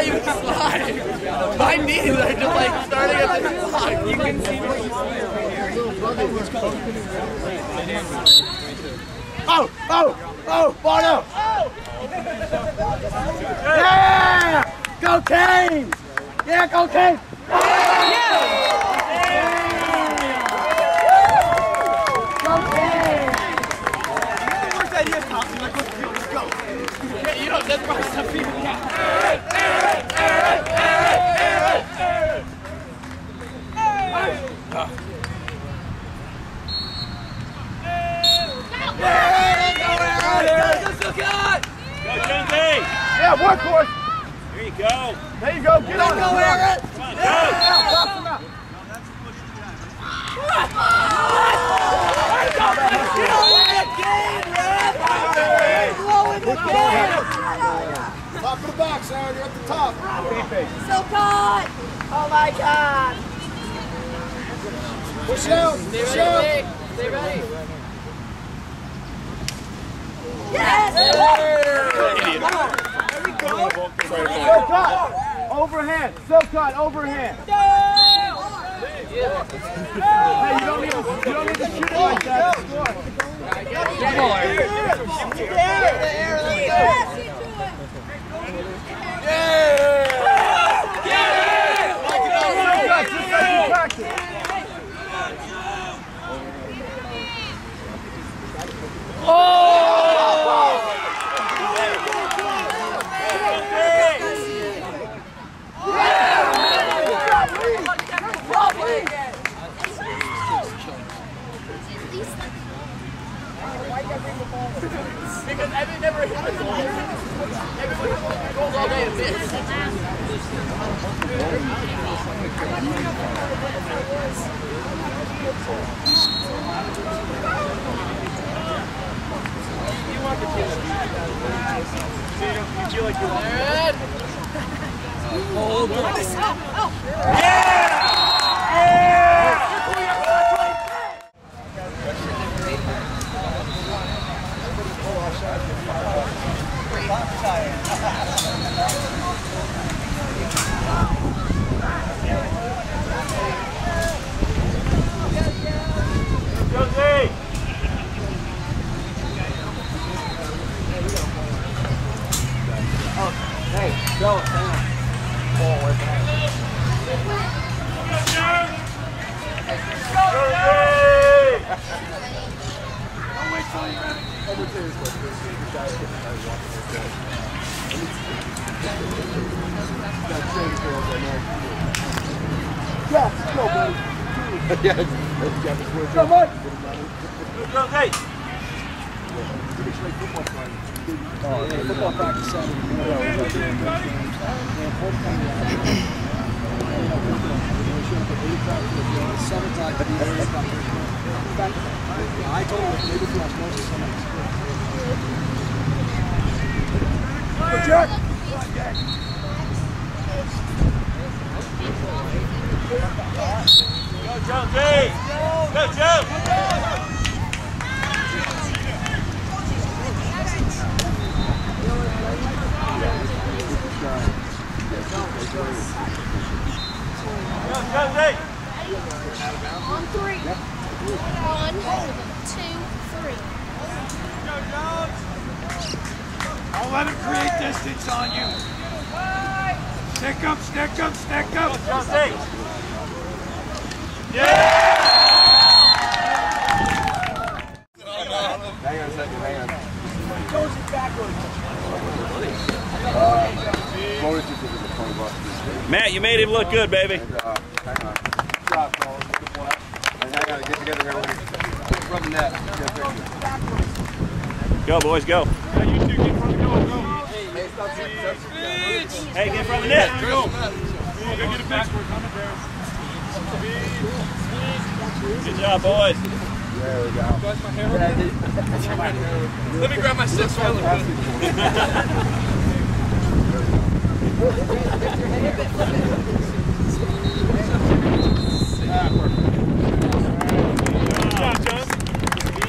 not even slide. My knees are just like starting at the slide. You can see me. Oh, Barno! Yeah! Go Canes! Yeah, go Canes! You know, that's why some people Yeah, workhorse! There you go. There you go, get on! Go, Aaron! Come on, Yeah, toss him out! Top of the box, Aaron, you're at the top. So caught! Oh my God! Push out, push out. Stay ready. Yes! There we go. So cut. Overhand, so cut, overhand. Hey, you don't need to shoot it like that. Score. Because Evan never hit the ball. Everybody goes all day and miss. You want the team. You feel like you're there. Hold on. Hey, go, down. Forward. Don't wait till you're ready. Yeah, go, buddy. Come on. Go, hey. Football practice Saturday I told him maybe for osmosis somebody. Go, Jack! Go, Jonesy! Go, Joe! On three. 1, 2, 3. Don't let him create distance on you. Stick up, stick up, stick up. Jonesy! Hang on a second, hang on. Jonesy backwards. Matt, you made him look good, baby. Hang on. Drop, fellas. Hang on, get together here. Rub the net. Go, boys, go. You two get in front of the goal, go. Hey, get in front of the net. Go. Go get it fixed. We're coming there. Good job, boys. There we go. Let me grab my six one.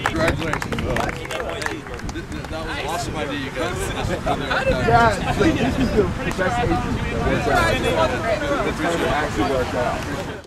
Congratulations. That was an awesome idea, you guys. Yeah. This is the best agent that works out. It's going to actually work out.